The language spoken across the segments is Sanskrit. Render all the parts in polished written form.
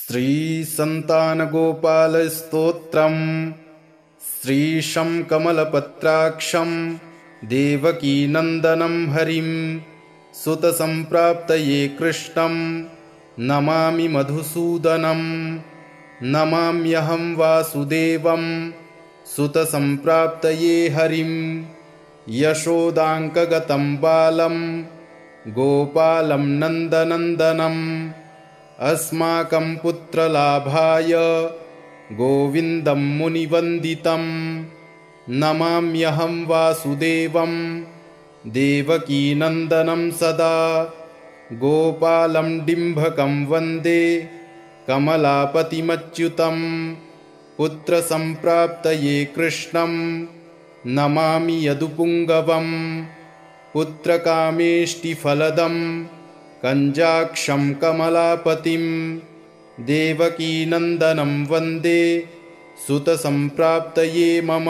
श्रीसन्तानगोपालस्तोत्रम् श्रीशं कमलपत्राक्षं देवकीनन्दनं हरिं सुतसम्प्राप्तये कृष्णं नमामि मधुसूदनं नमाम्यहं वासुदेवं सुतसम्प्राप्तये हरिं यशोदाङ्कगतं बालं गोपालं नन्दनन्दनम् अस्माकं पुत्रलाभाय गोविन्दं मुनिवन्दितं नमाम्यहं वासुदेवं देवकीनन्दनं सदा गोपालं डिम्भकं वन्दे कमलापतिमच्युतं पुत्रसम्प्राप्तये कृष्णं नमामि यदुपुङ्गवं पुत्रकामेष्टिफलदं कञ्जाक्षं कमलापतिं देवकीनन्दनं वन्दे सुतसम्प्राप्तये मम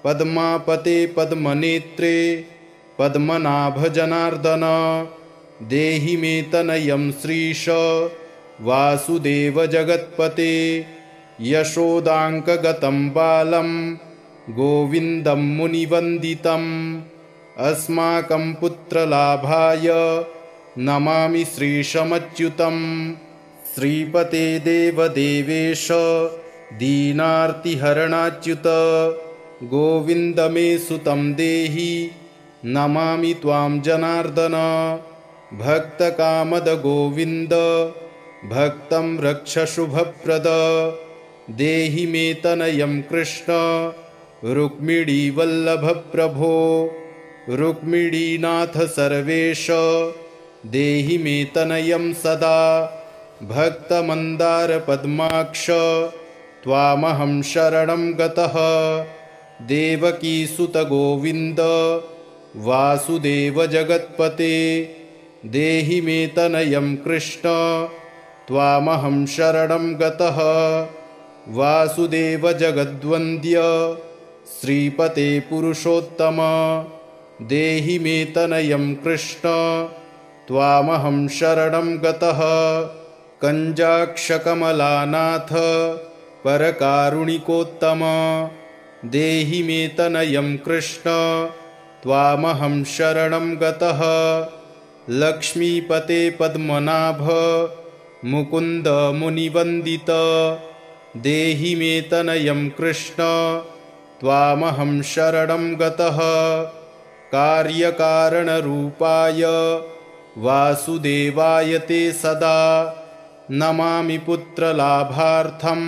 पद्मापते पद्मनेत्रे पद्मनाभजनार्दन देहि मे तनयं श्रीश वासुदेव जगत्पते यशोदाङ्कगतं बालं गोविन्दं मुनिवन्दितम् अस्माकं पुत्रलाभाय नमामि श्रीशमच्युतं श्रीपते देवदेवेश दीनार्तिहरणाच्युत गोविन्द मे सुतं देहि नमामि त्वां जनार्दन भक्तकामद गोविन्द भक्तं रक्ष शुभप्रद देहि मे तनयं कृष्ण रुक्मिणीवल्लभप्रभो रुक्मिणीनाथ सर्वेश देहि मे तनयं सदा भक्तमन्दारपद्माक्ष त्वामहं शरणं गतः देवकीसुतगोविन्द वासुदेव जगत्पते देहि मे तनयं कृष्ण त्वामहं शरणं गतः वासुदेव जगद्वन्द्य श्रीपते पुरुषोत्तम देहि मे तनयं कृष्ण त्वामहं शरणं गतः कञ्जाक्षकमलानाथ परकारुणिकोत्तम देहि मे तनयं कृष्ण त्वामहं शरणं गतः लक्ष्मीपते पद्मनाभ मुकुन्द मुनिवन्दित देहि मे तनयं कृष्ण त्वामहं शरणं गतः कार्यकारणरूपाय वासुदेवाय ते सदा नमामि पुत्रलाभार्थं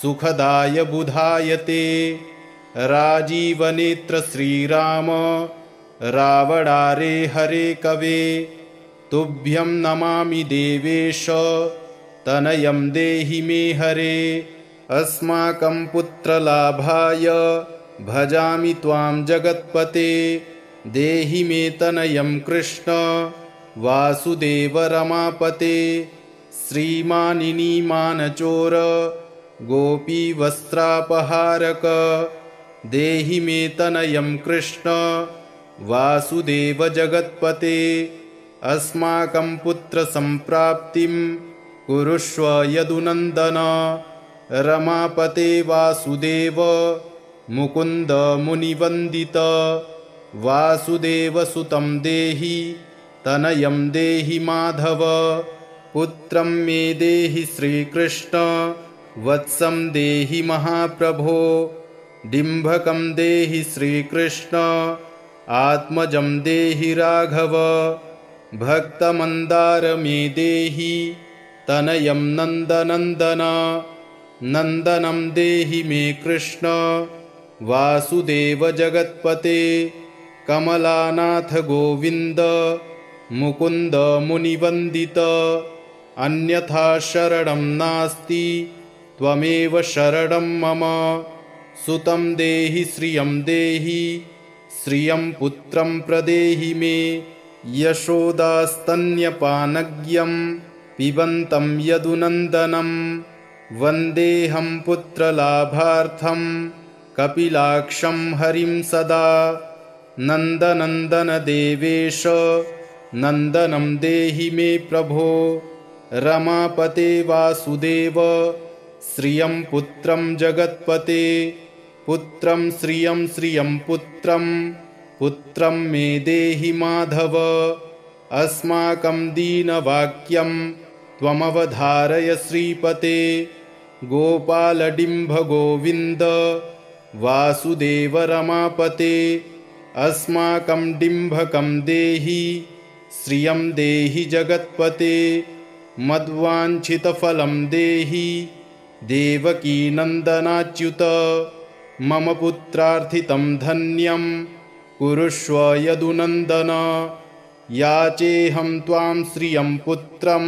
सुखदाय बुधाय ते राजीवनेत्र श्रीराम रावणारे हरे कवे तुभ्यं नमामि देवेश तनयं देहि मे हरे अस्माकं पुत्रलाभाय भजामि त्वां जगत्पते देहि मे तनयं कृष्ण वासुदेव रमापते श्रीमानिनीमानचोर गोपीवस्त्रापहारक देहि मे तनयं कृष्ण वासुदेव जगत्पते अस्माकं पुत्रसम्प्राप्तिं कुरुष्व यदुनन्दन रमापते वासुदेव मुकुन्द मुनिवन्दित वासुदेवसुतं देहि तनयं देहि माधव पुत्रं मे देहि श्रीकृष्ण वत्सं देहि महाप्रभो डिम्भकं देहि श्रीकृष्ण आत्मजं देहि राघव भक्तमन्दार मे देहि तनयं नन्दनन्दन नन्दनं देहि मे कृष्ण वासुदेव जगत्पते कमलानाथ गोविन्द मुकुन्द मुनिवन्दित अन्यथा शरणं नास्ति त्वमेव शरणं मम सुतं देहि श्रियं पुत्रं प्रदेहि मे यशोदास्तन्यपानज्ञं पिबन्तं यदुनन्दनं वन्देऽहं पुत्रलाभार्थं कपिलाक्षं हरिं सदा नन्दनन्दन देवेश नन्दनं देहि मे प्रभो रमापते वासुदेव श्रियं पुत्रं जगत्पते पुत्रं श्रियं श्रियं पुत्रं मे देहि माधव अस्माकं दीनवाक्यं त्वमवधारय श्रीपते गोपालडिम्भ गोविन्द वासुदेव रमापते अस्माकं डिम्भकं देहि श्रियं देहि जगत्पते मद्वाञ्छितफलं देहि देवकीनन्दनाच्युत मम पुत्रार्थितं धन्यं कुरुष्व यदुनन्दन याचेऽहं त्वां श्रियं पुत्रं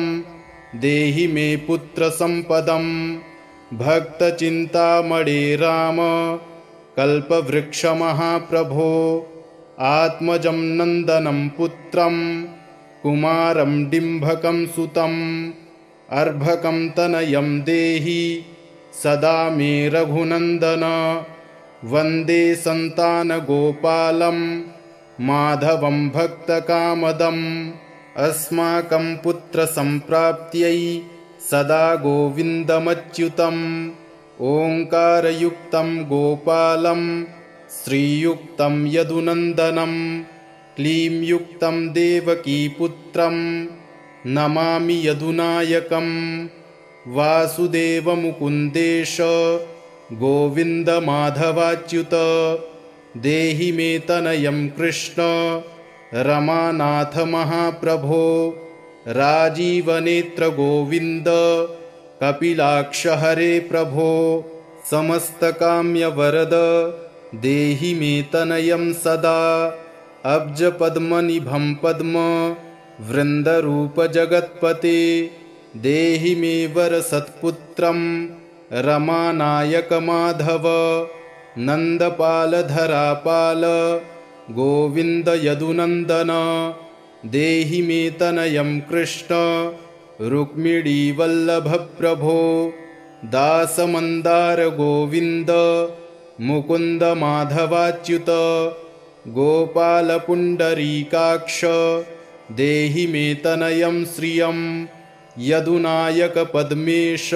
देहि मे पुत्रसम्पदं भक्तचिन्तामणे राम कल्पवृक्षमहाप्रभो आत्मजं नन्दनं पुत्रं कुमारं डिम्भकं सुतम् अर्भकं तनयं देहि सदा मे रघुनन्दन वन्दे सन्तानगोपालं माधवं भक्तकामदम् अस्माकं पुत्रसम्प्राप्त्यै सदा गोविन्दमच्युतम् ओङ्कारयुक्तं गोपालं श्रीयुक्तं यदुनन्दनं क्लींयुक्तं देवकीपुत्रं नमामि यदुनायकं वासुदेवमुकुन्देश गोविन्दमाधवाच्युत देहि मे तनयं कृष्ण रमानाथ महाप्रभो राजीवनेत्र गोविन्द कपिलाक्ष हरे प्रभो समस्तकाम्यवरद देहि मे तनयं सदा अब्जपद्मनिभं पद्म वृन्दरूपजगत्पते देहि मे वरसत्पुत्रं रमानायक माधव नन्दपालधरापाल गोविन्द यदुनन्दन देहि मे तनयं कृष्ण रुक्मिणीवल्लभ प्रभो दासमन्दार गोविन्द मुकुन्द माधवाच्युत गोपालपुण्डरीकाक्ष देहि मे तनयं श्रियं यदुनायक पद्मेश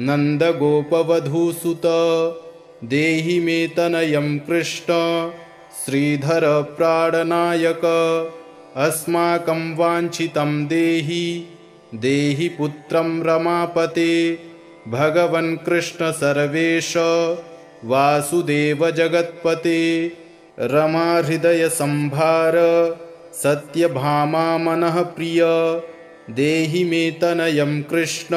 नन्दगोपवधूसुत देहि मे तनयं कृष्ण श्रीधर प्राणनायक अस्माकं वाञ्छितं देहि देहि पुत्रं रमापते भगवन् कृष्ण सर्वेश वासुदेव जगत्पते रमा हृदय संभार सत्यभामा मनः प्रिय देहि मे तनयं कृष्ण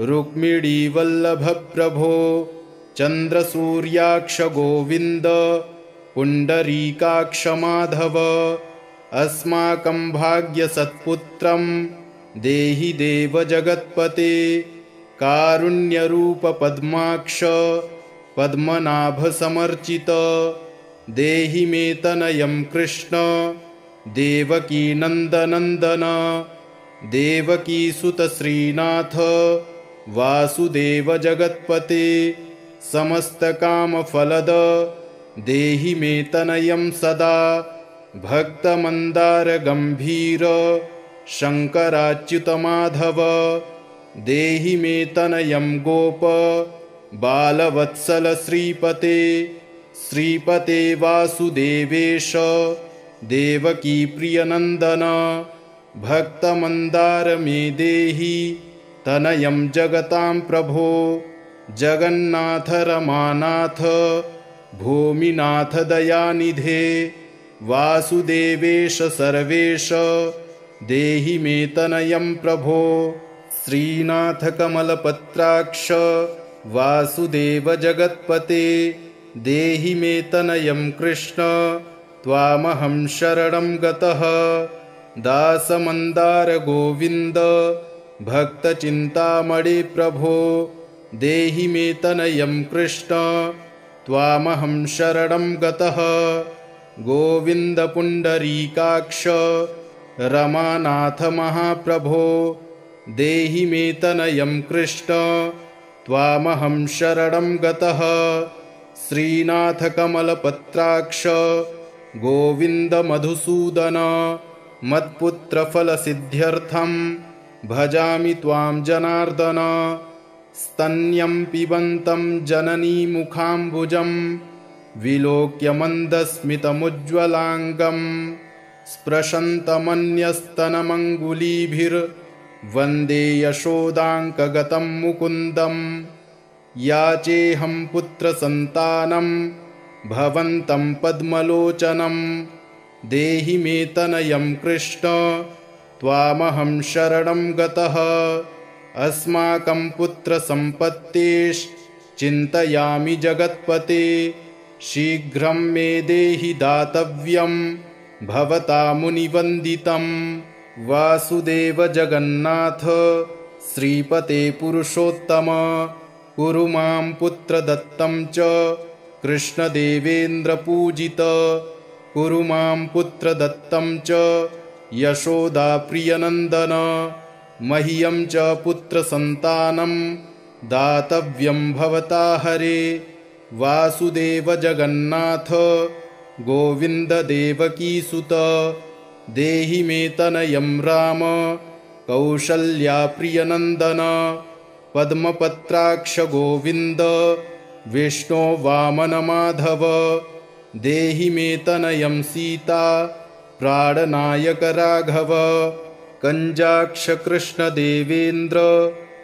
रुक्मिणीवल्लभ प्रभो चन्द्रसूर्याक्ष गोविन्द पुण्डरीकाक्ष माधव अस्माकं भाग्यसत्पुत्रं देहि देव जगत्पते कारुण्यरूप पद्माक्ष पद्मनाभ समर्चित देहि मे तनयं कृष्ण देवकीनन्दनन्दन देवकीसुत श्रीनाथ वासुदेव जगत्पते समस्तकामफलद देहि मे तनयं सदा भक्तमन्दार गम्भीर शङ्कराच्युत माधव देहि मे तनयं गोप बालवत्सल श्रीपते श्रीपते वासुदेवेश देवकी प्रियनन्दन भक्तमन्दार मे देहि तनयं जगतां प्रभो जगन्नाथ रमानाथ भूमिनाथ दयानिधे वासुदेवेश सर्वेश देहि मे तनयं प्रभो श्रीनाथ कमलपत्राक्ष वासुदेव जगत्पते देहि मे तनयं कृष्ण त्वामहं शरणं गतः दासमन्दार गोविन्द भक्तचिन्तामणे प्रभो देहि मे तनयं कृष्ण त्वामहं शरणं गतः गोविन्द पुण्डरीकाक्ष रमानाथ महाप्रभो देहि मे तनयं कृष्ण त्वामहं शरणं गतः श्रीनाथ कमलपत्राक्ष गोविन्द मधुसूदन मत्पुत्रफलसिद्ध्यर्थं भजामि त्वां जनार्दन। स्तन्यं पिबन्तं जननीमुखाम्बुजं विलोक्य मन्दस्मितमुज्ज्वलाङ्गं स्पृशन्तमन्यस्तनमङ्गुलीभिर्वन्दे यशोदाङ्कगतं मुकुन्दं। याचेऽहं पुत्रसन्तानं भवन्तं पद्मलोचनं। देहि मे तनयं कृष्ण त्वामहं शरणं गतः। अस्माकं पुत्रसम्पत्तेश्चिन्तयामि जगत्पते। शीघ्रं मे देहि दातव्यं भवता मुनिवन्दितं। वासुदेव जगन्नाथ श्रीपते पुरुषोत्तम कुरु मां पुत्रदत्तं च कृष्णदेवेन्द्रपूजित। कुरु मां पुत्रदत्तं च यशोदाप्रियनन्दन। मह्यं च पुत्रसन्तानं दातव्यं भवता हरे। वासुदेव जगन्नाथ गोविन्द देवकीसुत देहि मे तनयं राम कौसल्याप्रियनन्दन। पद्मपत्राक्ष गोविन्द विष्णो वामन माधव देहि मे तनयं सीता प्राणनायक राघव। कञ्जाक्ष कृष्ण देवेन्द्र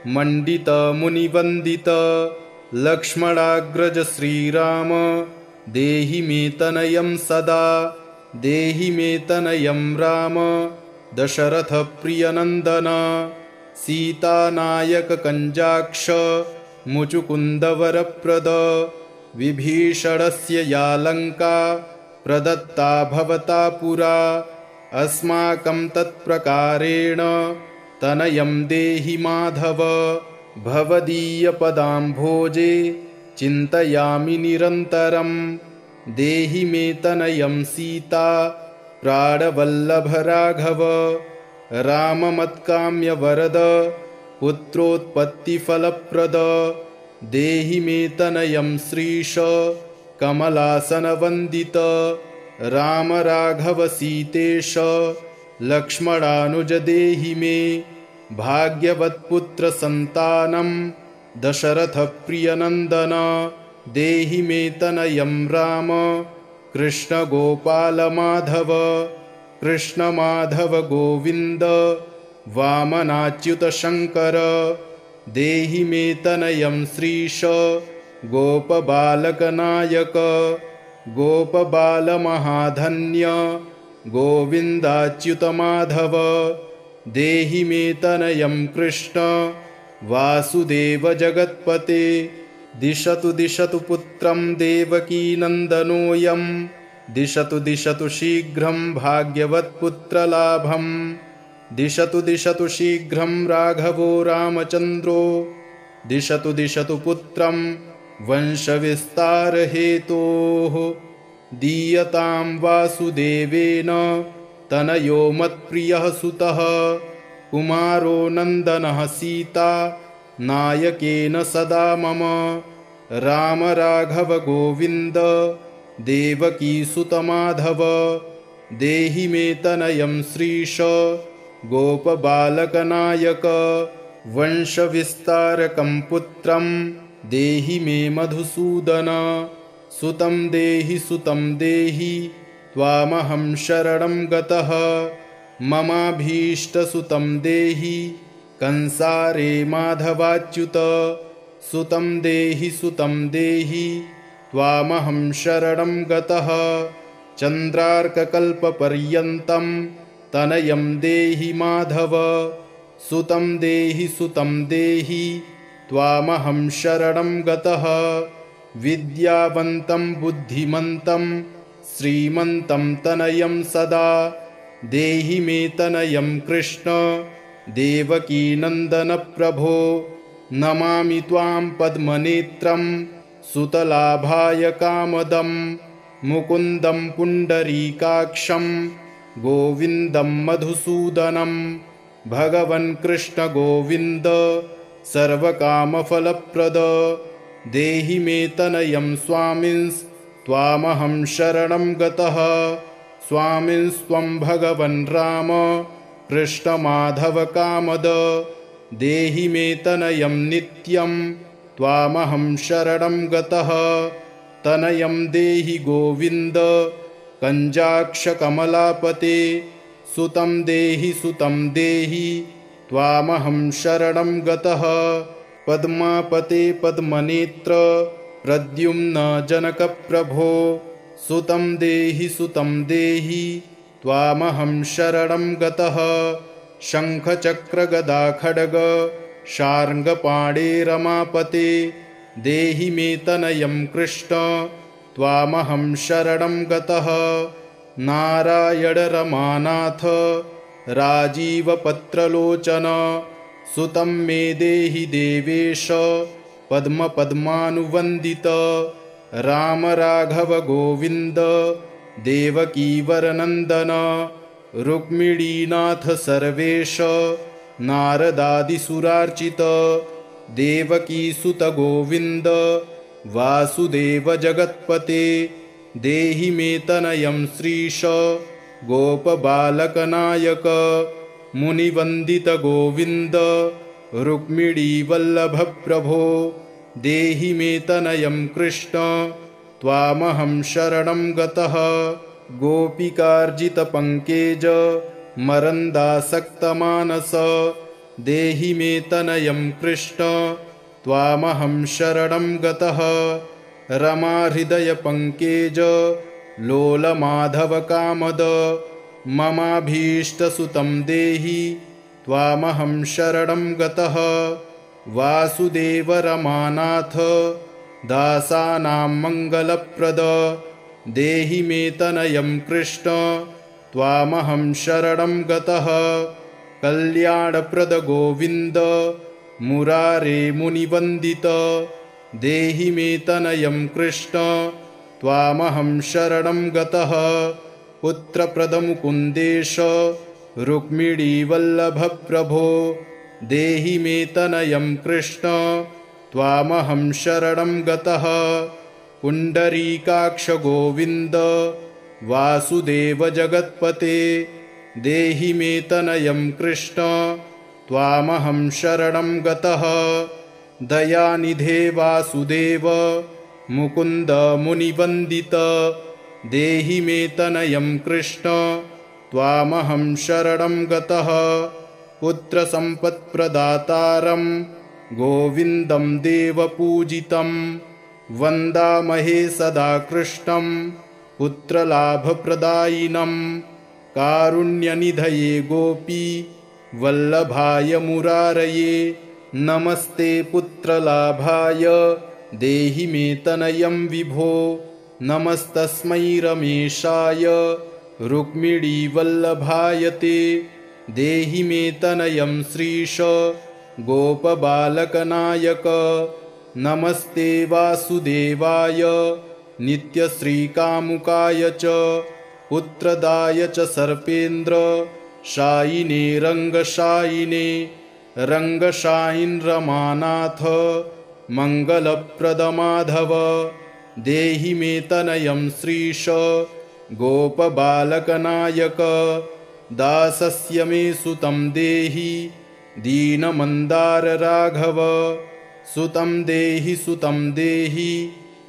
मण्डित मुनिवन्दित लक्ष्मणाग्रज श्रीराम देहि मे तनयं सदा। देहि मे तनयं राम दशरथ प्रियनन्दन। सीतानायक कञ्जाक्ष मुचुकुन्दवरप्रद। विभीषणस्य या लङ्का प्रदत्ता भवता पुरा। अस्माकं तत्प्रकारेण तनयं देहि माधव। भवदीयपदाम्भोजे चिन्तयामि निरन्तरं। देहि मे तनयं सीता प्राणवल्लभ राघव। राममत्काम्यवरद पुत्रोत्पत्तिफलप्रद। देहि मे तनयं श्रीश कमलासनवन्दित। राम राघव सीतेश लक्ष्मणानुज देहि मे भाग्यवत्पुत्रसन्तानं दशरथ प्रियनन्दन। देहि मे तनयं राम कृष्ण गोपाल माधव। कृष्ण माधव गोविन्द वामनाच्युत शङ्कर। देहि मे तनयं श्रीश गोपबालकनायक। गोपबालमहाधन्य गोविन्दाच्युत माधव। देहि मे तनयं कृष्ण वासुदेव जगत्पते। दिशतु दिशतु पुत्रं देवकीनन्दनोऽयं। दिशतु दिशतु शीघ्रं भाग्यवत्पुत्रलाभं। दिशतु दिशतु शीघ्रं राघवो रामचन्द्रो। दिशतु दिशतु पुत्रं वंशविस्तारहेतोः। दीयतां वासुदेवेन तनयो मत्प्रियः सुतः। कुमारो नन्दनः सीता नायकेन सदा मम। राम राघव गोविन्द देवकीसुत माधव। देहि मे तनयं श्रीश गोपबालकनायक। वंशविस्तारकं पुत्रं देहि मे मधुसूदन। सुतं देहि सुतं देहि त्वामहं शरणं गतः। ममाभीष्टसुतं देहि कंसारे माधवाच्युत। सुतं देहि त्वामहं शरणं गतः। चन्द्रार्ककल्पपर्यन्तं तनयं देहि माधव। सुतं देहि त्वामहं शरणं गतः। विद्यावन्तं बुद्धिमन्तं श्रीमन्तं तनयं सदा। देहि मे तनयं कृष्ण देवकीनन्दन प्रभो। नमामि त्वां पद्मनेत्रं सुतलाभाय कामदं। मुकुन्दं पुण्डरीकाक्षं गोविन्दं मधुसूदनं। भगवन् कृष्ण गोविन्द सर्वकामफलप्रद। देहि मे तनयं स्वामिंस्त्वामहं शरणं गतः। स्वामिंस्त्वं भगवन् राम कृष्णमाधवकामद देहि मे तनयं नित्यं त्वामहं शरणं गतः तनयं देहि गोविन्द कञ्जाक्षकमलापते सुतं देहि त्वामहं शरणं गतः पद्मापते पद्मनेत्र प्रद्युम्न जनकप्रभो सुतं देहि त्वामहं शरणं गतः शङ्खचक्रगदाखड्ग शार्ङ्गपाणे रमापते देहि मे तनयं कृष्ण त्वामहं शरणं गतः नारायण रमानाथ राजीवपत्रलोचन सुतं मे देहि देवेश पद्मपद्मानुवन्दित राम राघव गोविन्द देवकीवरनन्दन रुक्मिणीनाथ सर्वेश नारदादिसुरार्चित देवकीसुत गोविन्द वासुदेव जगत्पते देहि मे तनयं श्रीश गोपबालकनायक मुनिवन्दित गोविन्द रुक्मिणीवल्लभप्रभो देहि मे तनयं कृष्ण त्वामहं शरणं गतः गोपिकार्जितपङ्केज मरन्दासक्तमानस देहि मे तनयं कृष्ण त्वामहं शरणं गतः रमाहृदयपङ्केज लोलमाधवकामद ममाभीष्टसुतं देहि त्वामहं शरणं गतः वासुदेव रमानाथ दासानां मङ्गलप्रद देहि मे तनयं कृष्ण त्वामहं शरणं गतः कल्याणप्रद गोविन्द मुरारे मुनिवन्दित देहि मे तनयं कृष्ण त्वामहं शरणं गतः पुत्रप्रद मुकुन्देश रुक्मिणीवल्लभप्रभो देहि मे तनयं कृष्ण त्वामहं शरणं गतः पुण्डरीकाक्ष गोविन्द वासुदेव जगत्पते देहि मे तनयं कृष्ण त्वामहं शरणं गतः दयानिधे वासुदेव मुकुन्द मुनिवन्दित देहि मे तनयं कृष्ण त्वामहं शरणं गतः पुत्रसम्पत्प्रदातारं गोविन्दं देवपूजितं वन्दामहे सदा कृष्णं पुत्रलाभप्रदायिनं कारुण्यनिधये गोपी वल्लभाय मुरारये नमस्ते पुत्रलाभाय देहि मे तनयं विभो नमस्तस्मै रमेशाय रुक्मिणीवल्लभाय ते देहि मे तनयं श्रीश गोपबालकनायक नमस्ते वासुदेवाय नित्यश्रीकामुकाय च पुत्रदाय च सर्पेन्द्र शायिने रङ्गशायिने रङ्गशायिन् रमानाथ मङ्गलप्रदमाधव देहि मे तनयं श्रीश गोपबालकनायक दासस्य मे सुतं देहि दीनमन्दार राघव सुतं देहि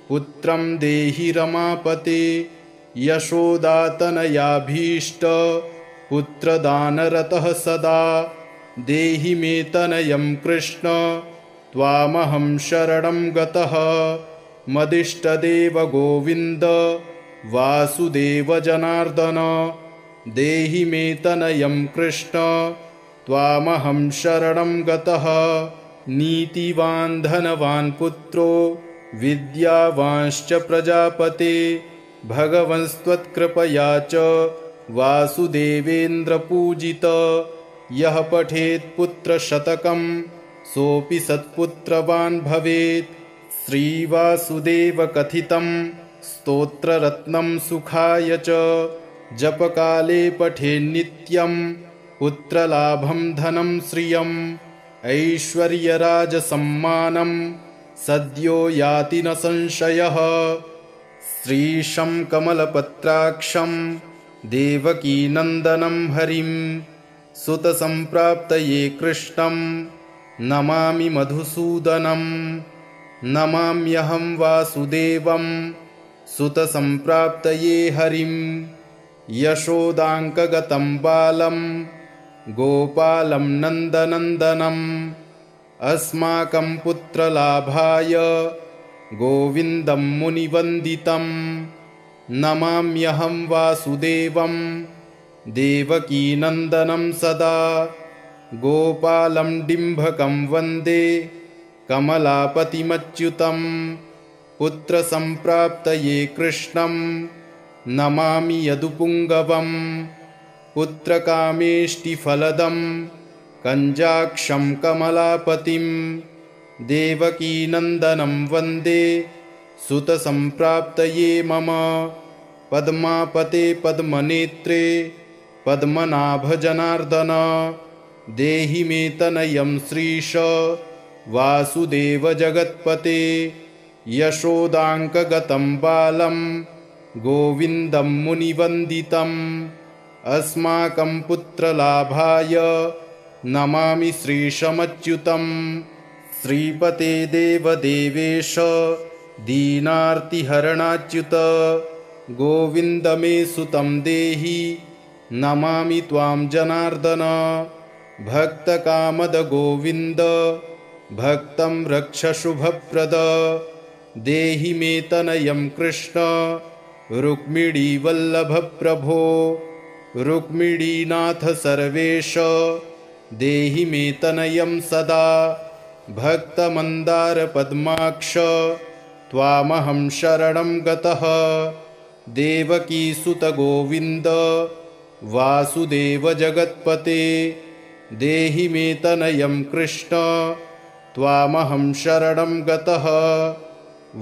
पुत्रं देहि रमापते यशोदातनयाभीष्ट पुत्रदानरतः सदा देहि मे तनयं कृष्ण त्वामहं शरणं गतः मदिष्टदेव गोविन्द वासुदेव जनार्दन देहि मे तनयं कृष्ण त्वामहं शरणं गतः नीतिवान् धनवान् पुत्रो विद्यावांश्च प्रजापते भगवंस्त्वत्कृपया च वासुदेवेन्द्रपूजित यः पठेत् पुत्रशतकं सोऽपि सत्पुत्रवान् भवेत् श्रीवासुदेवकथितं स्तोत्ररत्नं सुखाय च जपकाले पठेन्नित्यं पुत्रलाभं धनं श्रियम् ऐश्वर्यराजसम्मानं सद्यो याति न संशयः श्रीशं कमलपत्राक्षं देवकीनन्दनं हरिं सुतसम्प्राप्तये कृष्णं नमामि मधुसूदनं नमाम्यहं वासुदेवं सुतसम्प्राप्तये हरिं यशोदाङ्कगतं बालं गोपालं नन्दनन्दनम् अस्माकं पुत्रलाभाय गोविन्दं मुनिवन्दितं नमाम्यहं वासुदेवं देवकीनन्दनं सदा गोपालं डिम्भकं वन्दे कमलापतिमच्युतं पुत्रसम्प्राप्तये कृष्णं नमामि यदुपुङ्गवं पुत्रकामेष्टिफलदं कञ्जाक्षं कमलापतिं देवकीनन्दनं वन्दे सुतसम्प्राप्तये मम पद्मापते पद्मनेत्रे पद्मनाभजनार्दन देहि मे तनयं श्रीश वासुदेव जगत्पते यशोदाङ्कगतं बालं गोविन्दं मुनिवन्दितम् अस्माकं पुत्रलाभाय नमामि श्रीशमच्युतं श्रीपते देवदेवेश दीनार्तिहरणाच्युत गोविन्द मे सुतं देहि नमामि त्वां जनार्दन भक्तकामद गोविन्द भक्तं रक्ष शुभप्रद देहि मे तनयं कृष्ण रुक्मिणीवल्लभ प्रभो रुक्मिणीनाथ सर्वेश देहि मे तनयं सदा भक्तमन्दारपद्माक्ष त्वामहं शरणं गतः देवकीसुत गोविन्द वासुदेव जगत्पते देहि मे तनयं कृष्ण त्वामहं शरणं गतः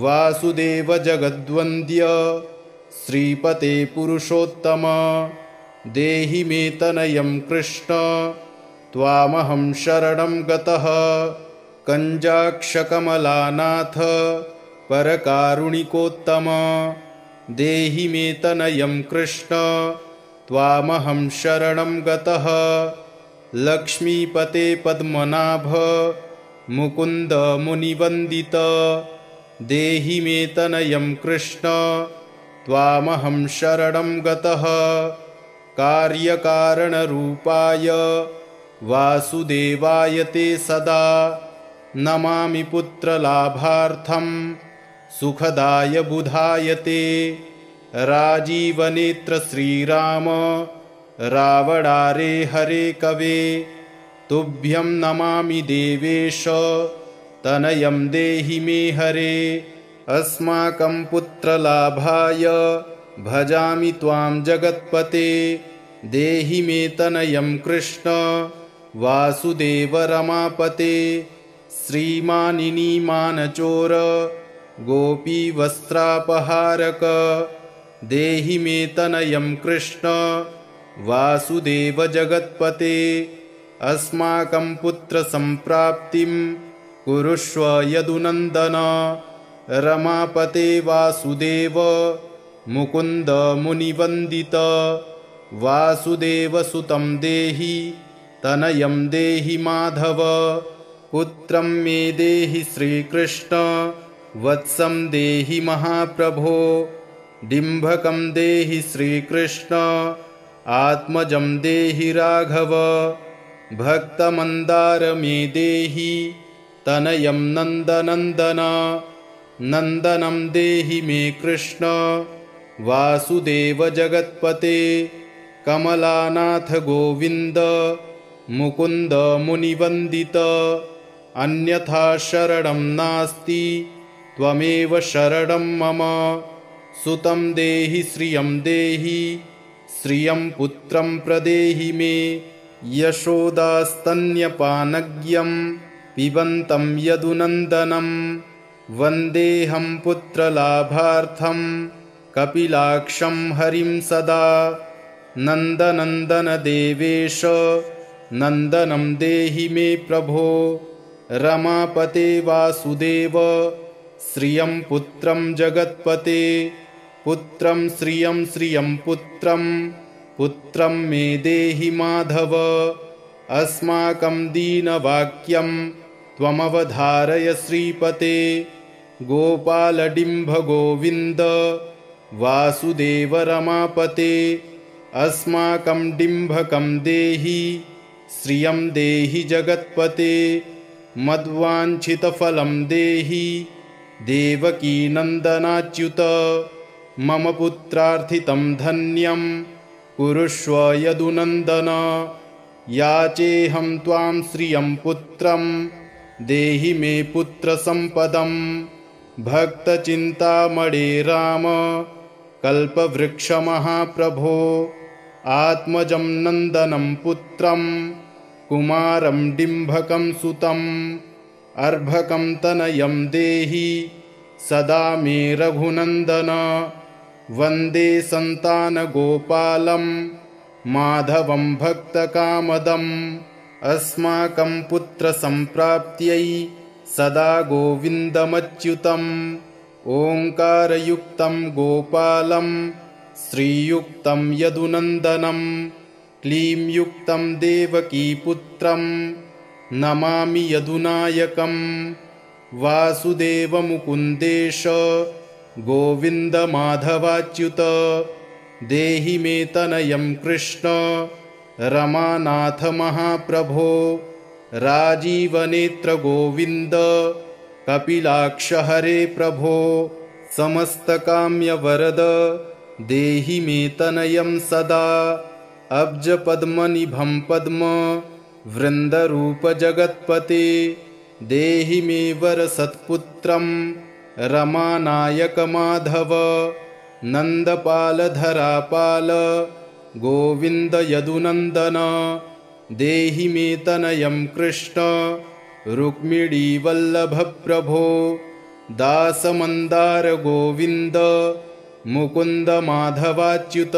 वासुदेव जगद्वन्द्य श्रीपते पुरुषोत्तम देहि मे तनयं कृष्ण त्वामहं शरणं गतः कञ्जाक्षकमलानाथ परकारुणिकोत्तम देहि मे तनयं कृष्ण त्वामहं शरणं गतः लक्ष्मीपते पद्मनाभ मुकुन्द मुनिवन्दित देहि मे तनयं कृष्ण त्वामहं शरणं गतः कार्यकारणरूपाय वासुदेवाय ते सदा नमामि पुत्रलाभार्थं सुखदाय बुधाय ते राजीवनेत्र श्रीराम रावणारे हरे कवे तुभ्यं नमामि देवेश तनयं देहि मे हरे अस्माकं पुत्रलाभाय भजामि त्वां जगत्पते देहि मे तनयं कृष्ण वासुदेव रमापते श्रीमानिनीमानचोर गोपीवस्त्रापहारक देहि मे तनयं कृष्ण वासुदेव जगत्पते अस्माकं पुत्रसम्प्राप्तिं कुरुष्व यदुनन्दन रमापते वासुदेव मुकुन्द मुनिवन्दित वासुदेवसुतं देहि तनयं देहि माधव पुत्रं मे देहि श्रीकृष्ण वत्सं देहि महाप्रभो डिम्भकं देहि श्रीकृष्ण आत्मजं देहि राघव भक्तमन्दार मे देहि तनयं नन्दनन्दन नन्दनं देहि मे कृष्ण वासुदेव जगत्पते कमलानाथ गोविन्द मुकुन्द मुनिवन्दित अन्यथा शरणं नास्ति त्वमेव शरणं मम सुतं देहि श्रियं पुत्रं प्रदेहि मे यशोदास्तन्यपानज्ञं पिबन्तं यदुनन्दनं वन्देऽहं पुत्रलाभार्थं कपिलाक्षं हरिं सदा नन्दनन्दन देवेश नन्दनं देहि मे प्रभो रमापते वासुदेव श्रियं पुत्रं जगत्पते पुत्रं श्रियं पुत्रं मे देहि माधव अस्माकं दीनवाक्यं त्वमवधारय श्रीपते। गोपालडिम्भ गोविन्द वासुदेव रमापते। अस्माकं डिम्भकं देहि श्रियं देहि जगत्पते। मद्वाञ्छितफलं देहि देवकीनन्दनाच्युत। मम पुत्रार्थितं धन्यं कुरुष्व यदुनन्दन। याचेऽहं त्वां श्रियं पुत्रं देहि मे पुत्रसम्पदं। भक्तचिन्तामणे राम कल्पवृक्षमहाप्रभो। आत्मजं नन्दनं पुत्रं कुमारं डिम्भकं सुतम्। अर्भकं तनयं देहि सदा मे रघुनन्दन। वन्दे सन्तानगोपालं माधवं भक्तकामदम्। अस्माकं पुत्रसम्प्राप्त्यै सदा गोविन्दमच्युतम्। ओङ्कारयुक्तं गोपालं श्रीयुक्तं यदुनन्दनं। क्लींयुक्तं देवकीपुत्रं नमामि यदुनायकम्। वासुदेवमुकुन्देश गोविन्दमाधवाच्युत। देहि मे तनयं कृष्ण रमानाथ महाप्रभो। राजीवनेत्र गोविन्द कपिलाक्ष हरे प्रभो। समस्तकाम्यवरद देहि मे तनयं सदा। अब्जपद्मनिभं पद्म वृन्दरूपजगत्पते। देहि मे वरसत्पुत्रं रमानायक माधव। नन्दपालधरापाल गोविन्द यदुनन्दन। देहि मे तनयं कृष्ण रुक्मिणीवल्लभ प्रभो। दासमन्दार गोविन्द मुकुन्द माधवाच्युत।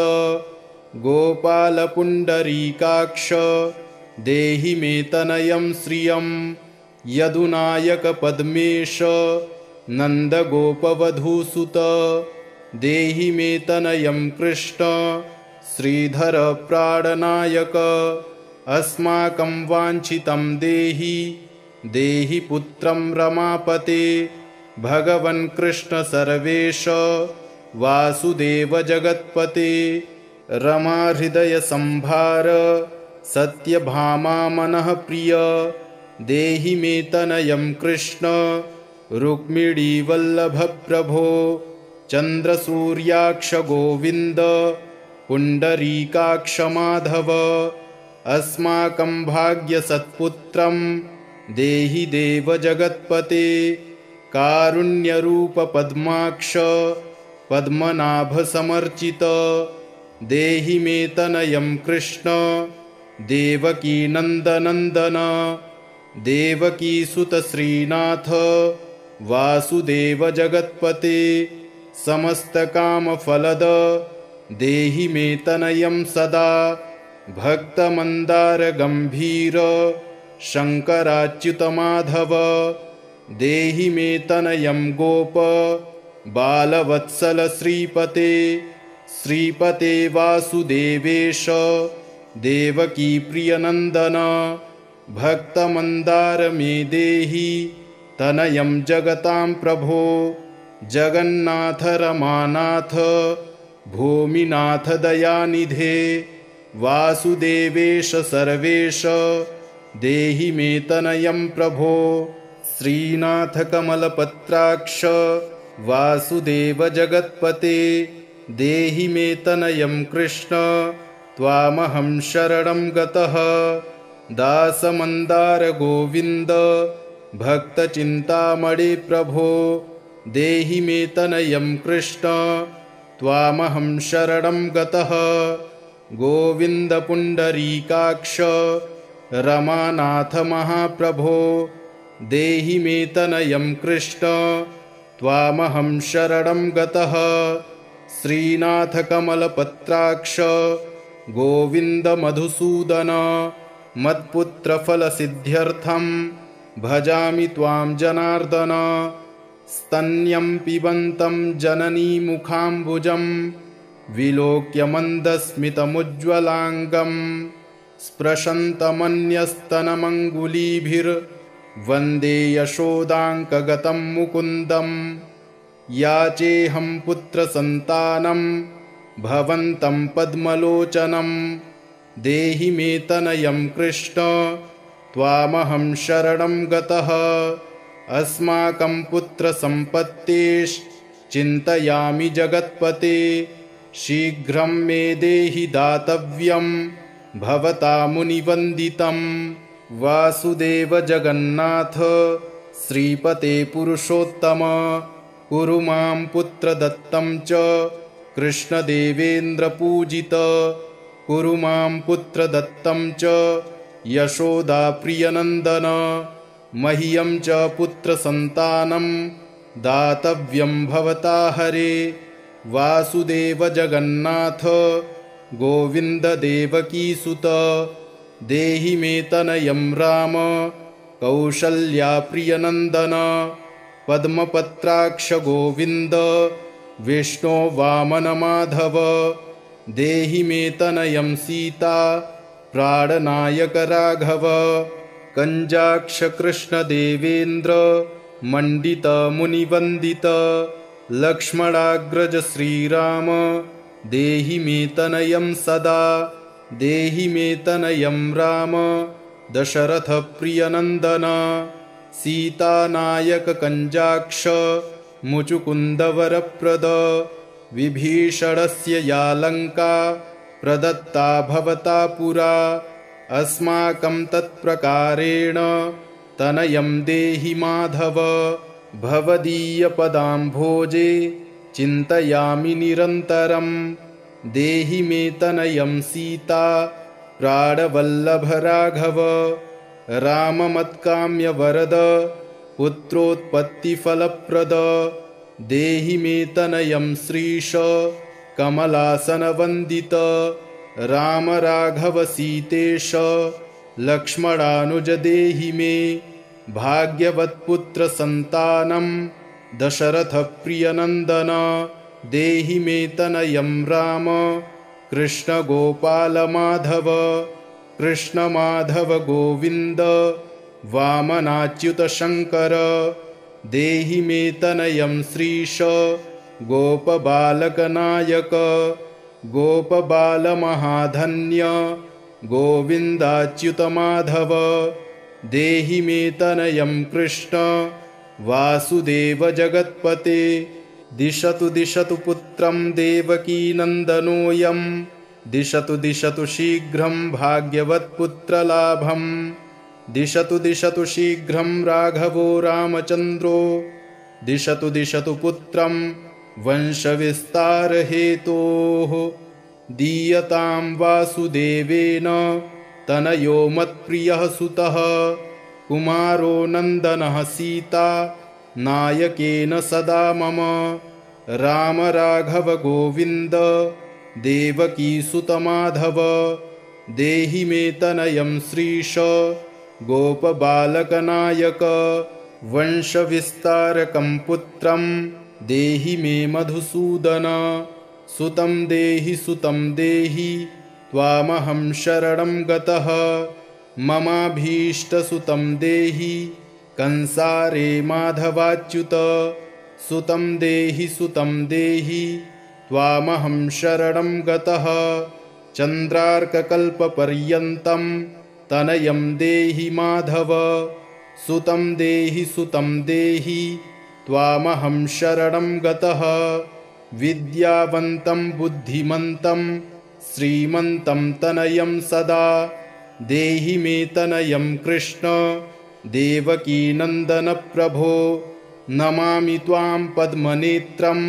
गोपालपुण्डरीकाक्ष देहि मे तनयं श्रियं। यदुनायक पद्मेश नन्दगोपवधूसुत। देहि मे तनयं कृष्ण श्रीधर प्राणनायक। अस्माकं वाञ्छितं देहि देहि पुत्रं रमापते। भगवन् कृष्ण सर्वेश वासुदेव जगत्पते। रमाहृदय संभार सत्यभामा मनः प्रिय। देहि मे तनयं कृष्ण रुक्मिणीवल्लभ प्रभो। चन्द्रसूर्याक्ष गोविन्द पुण्डरीकाक्ष माधव। अस्माकं भाग्यसत्पुत्रं देहि देव जगत्पते। कारुण्यरूप पद्माक्ष पद्मनाभ समर्चित। देहि मे तनयं कृष्ण देवकीनन्दनन्दन। देवकीसुत श्रीनाथ वासुदेव जगत्पते। समस्तकामफलद देहि मे तनयं सदा। भक्तमन्दार गम्भीर शङ्कराच्युत माधव। देहि मे तनयं गोप बालवत्सल श्रीपते। श्रीपते वासुदेवेश देवकी प्रियनन्दन। भक्तमन्दार मे देहि तनयं जगतां प्रभो। जगन्नाथ रमानाथ भूमिनाथ दयानिधे। वासुदेवेश सर्वेश देहि मे तनयं प्रभो। श्रीनाथ कमलपत्राक्ष वासुदेव जगत्पते। देहि मे तनयं कृष्ण त्वामहं शरणं गतः। दासमन्दार गोविन्द भक्तचिन्तामणे प्रभो। देहि मे तनयं कृष्ण त्वामहं शरणं गतः। गोविन्द पुण्डरीकाक्ष रमानाथ महाप्रभो। देहि मे तनयं कृष्ण त्वामहं शरणं गतः। श्रीनाथ कमलपत्राक्ष गोविन्द मधुसूदन। मत्पुत्रफलसिद्ध्यर्थं भजामि त्वां जनार्दन। स्तन्यं पिबन्तं जननीमुखाम्बुजं विलोक्य मन्दस्मितमुज्ज्वलाङ्गं। स्पृशन्तमन्यस्तनमङ्गुलीभिर्वन्दे यशोदाङ्कगतं मुकुन्दम्। याचेऽहं पुत्रसन्तानं भवन्तं पद्मलोचनं। देहि मे तनयं कृष्ण त्वामहं शरणं गतः। अस्माकं पुत्रसम्पत्तेश्चिन्तयामि जगत्पते। शीघ्रं मे देहि दातव्यं भवता मुनिवन्दितं। वासुदेव जगन्नाथ श्रीपते पुरुषोत्तम। कुरु मां पुत्रदत्तं च कृष्णदेवेन्द्रपूजित। कुरु मां पुत्रदत्तं च यशोदाप्रियनन्दन। मह्यं च पुत्रसन्तानं दातव्यं भवता हरे। वासुदेव जगन्नाथ गोविन्द देवकीसुत। देहि मे तनयं राम कौसल्याप्रियनन्दन। पद्मपत्राक्ष गोविन्द विष्णो वामन माधव। देहि मे तनयं सीता प्राणनायक राघव। कञ्जाक्ष कृष्ण देवेन्द्र मण्डित मुनिवन्दित। लक्ष्मणाग्रज श्रीराम देहि मे तनयं सदा। देहि मे तनयं राम दशरथ प्रियनन्दन। सीतानायक कञ्जाक्ष मुचुकुन्दवरप्रद। विभीषणस्य या लङ्का प्रदत्ता भवता पुरा। अस्माकं तत्प्रकारेण तनयं देहि माधव। भवदीयपदाम्भोजे चिन्तयामि निरन्तरं। देहि मे तनयं सीता प्राणवल्लभ राघव। राममत्काम्यवरद पुत्रोत्पत्तिफलप्रद। देहि मे तनयं श्रीश कमलासनवन्दित। राम राघव सीतेश लक्ष्मणानुज देहि मे। भाग्यवत्पुत्रसन्तानं दशरथ प्रियनन्दन। देहि मे तनयं राम कृष्ण गोपाल माधव। कृष्ण माधव गोविन्द वामनाच्युत शङ्कर। देहि मे तनयं श्रीश गोपबालकनायक। गोपबालमहाधन्य गोविन्दाच्युत माधव। देहि मे तनयं कृष्ण वासुदेव जगत्पते। दिशतु दिशतु पुत्रं देवकीनन्दनोऽयं। दिशतु दिशतु शीघ्रं भाग्यवत्पुत्रलाभं। दिशतु दिशतु शीघ्रं राघवो रामचन्द्रो। दिशतु दिशतु पुत्रं वंशविस्तारहेतोः। दीयतां वासुदेवेन तनयो मत्प्रियः सुतः। कुमारो नन्दनः सीता नायकेन सदा मम। राम राघव गोविन्द देवकीसुत माधव। देहि मे तनयं श्रीश गोपबालकनायक। वंशविस्तारकं पुत्रं देहि मे मधुसूदन। सुतं देहि त्वामहं शरणं गतः। ममाभीष्टसुतं देहि कंसारे माधवाच्युत। सुतं देहि त्वामहं शरणं गतः। चन्द्रार्ककल्पपर्यन्तं तनयं देहि माधव। सुतं देहि त्वामहं शरणं गतः। विद्यावन्तं बुद्धिमन्तं श्रीमन्तं तनयं सदा। देहि मे तनयं कृष्ण देवकीनन्दन प्रभो। नमामि त्वां पद्मनेत्रं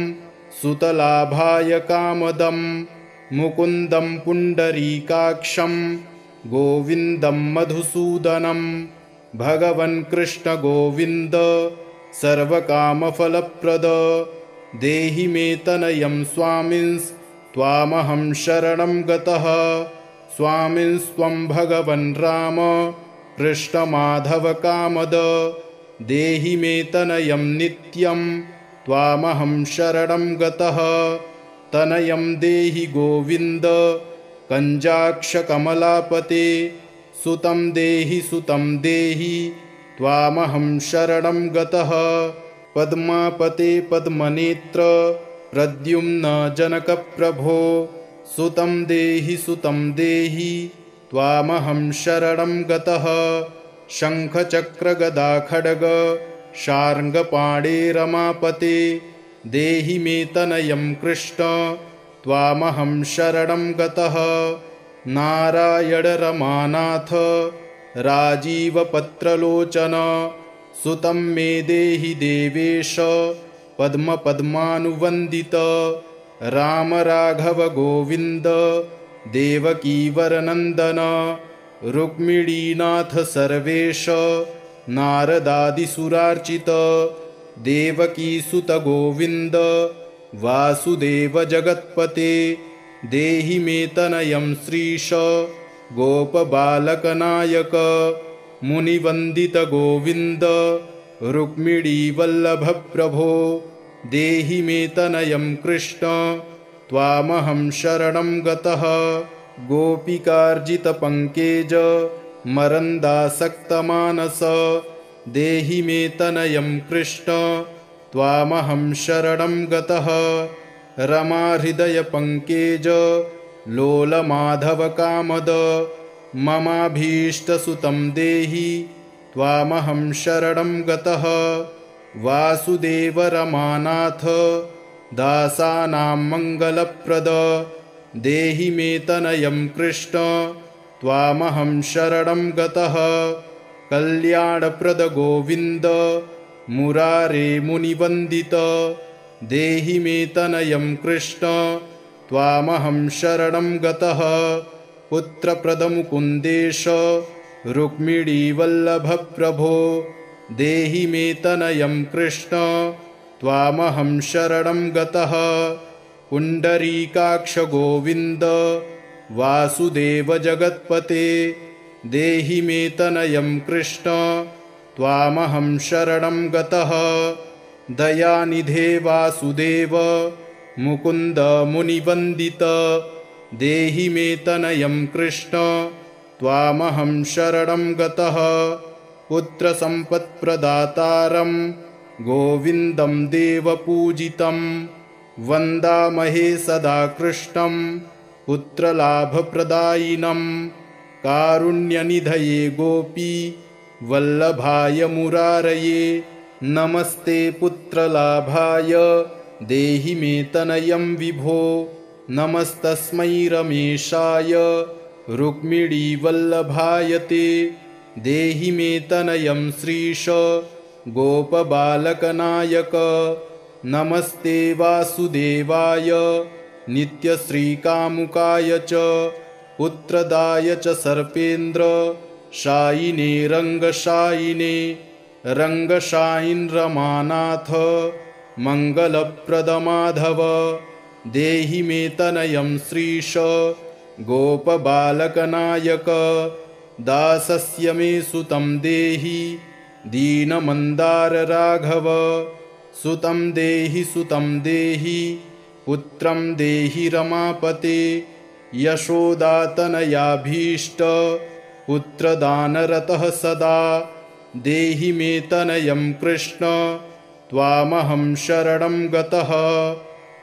सुतलाभाय कामदं। मुकुन्दं पुण्डरीकाक्षं गोविन्दं मधुसूदनं। भगवन् कृष्ण गोविन्द सर्वकामफलप्रद। देहि मे तनयं स्वामिंस्त्वामहं शरणं गतः। स्वामिंस्त्वं भगवन् राम कृष्णमाधव कामद। देहि मे तनयं नित्यं त्वामहं शरणं गतः। तनयं देहि गोविन्द कञ्जाक्षकमलापते सुतं देहि त्वामहं शरणं गतः पद्मापते पद्मनेत्र प्रद्युम्न जनकप्रभो सुतं देहि त्वामहं शरणं गतः शङ्खचक्रगदाखड्ग शार्ङ्गपाणे रमापते देहि मे तनयं कृष्ण त्वामहं शरणं गतः नारायण रमानाथ राजीवपत्रलोचन सुतं मे देहि देवेश पद्मपद्मानुवन्दित राम राघव गोविन्द देवकीवरनन्दन रुक्मिणीनाथ सर्वेश नारदादिसुरार्चित देवकीसुत गोविन्द वासुदेव जगत्पते देहि मे तनयं श्रीश गोपबालकनायक मुनिवन्दित गोविन्द रुक्मिणीवल्लभ प्रभो देहि मे तनयं कृष्ण त्वामहं शरणं गतः गोपिकार्जितपङ्केज मरन्दासक्तमानस देहि मे तनयं कृष्ण त्वामहं शरणं गतः रमाहृदयपङ्केज लोलमाधवकामद ममाभीष्टसुतं देहि त्वामहं शरणं गतः वासुदेव रमानाथ दासानां मङ्गलप्रद देहि मे तनयं कृष्ण त्वामहं शरणं गतः कल्याणप्रद गोविन्द मुरारे मुनिवन्दित देहि मे तनयं कृष्ण त्वामहं शरणं गतः पुत्रप्रद मुकुन्देश रुक्मिणीवल्लभ प्रभो देहि मे तनयं कृष्ण त्वामहं शरणं गतः पुण्डरीकाक्ष गोविन्द वासुदेव जगत्पते देहि मे तनयं कृष्ण त्वामहं शरणं गतः दयानिधे वासुदेव मुकुन्द मुनिवन्दित देहि मे तनयं कृष्ण त्वामहं शरणं गतः पुत्रसम्पत्प्रदातारं गोविन्दं देवपूजितं वन्दामहे सदा कृष्णं पुत्रलाभप्रदायिनं कारुण्यनिधये गोपी वल्लभाय मुरारये नमस्ते पुत्रलाभाय देहि मे तनयं विभो नमस्तस्मै रमेशाय रुक्मिणीवल्लभाय ते देहि मे तनयं श्रीश गोपबालकनायक नमस्ते वासुदेवाय नित्यश्रीकामुकाय च पुत्रदाय च सर्पेन्द्र शायिने रङ्गशायिने रङ्गशायिन् रमानाथ मङ्गलप्रदमाधव देहि मे तनयं श्रीश गोपबालकनायक दासस्य मे सुतं देहि दीनमन्दार राघव सुतं देहि पुत्रं देहि रमापते यशोदातनयाभीष्ट पुत्रदानरतः सदा देहि मे तनयं कृष्ण त्वामहं शरणं गतः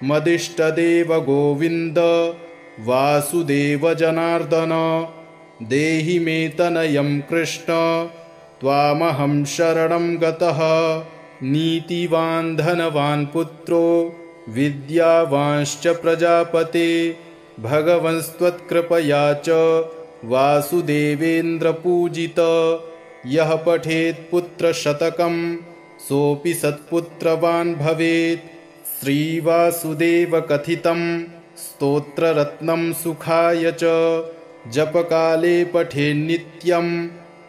मदिष्टदेव गोविन्द वासुदेव जनार्दन देहि मे तनयं कृष्ण त्वामहं शरणं गतः नीतिवान् धनवान् पुत्रो विद्यावांश्च प्रजापते भगवंस्त्वत्कृपया च वासुदेवेन्द्रपूजित यः पठेत् पुत्रशतकं सोऽपि सत्पुत्रवान् भवेत् श्रीवासुदेवकथितं स्तोत्ररत्नं सुखाय च जपकाले पठेन्नित्यं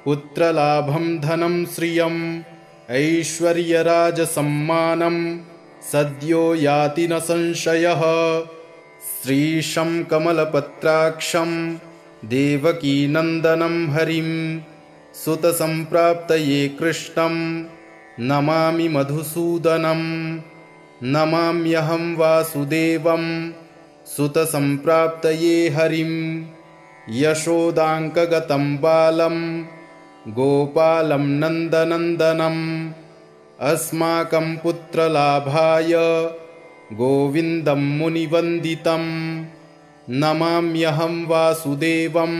पुत्रलाभं धनं श्रियं ऐश्वर्यराजसम्मानं सद्यो याति न संशयः श्रीशं कमलपत्राक्षं देवकीनन्दनं हरिं सुतसम्प्राप्तये कृष्णं नमामि मधुसूदनं नमाम्यहं वासुदेवं सुतसम्प्राप्तये हरिं यशोदाङ्कगतं बालं गोपालं नन्दनन्दनम् अस्माकं पुत्रलाभाय गोविन्दं मुनिवन्दितं नमाम्यहं वासुदेवं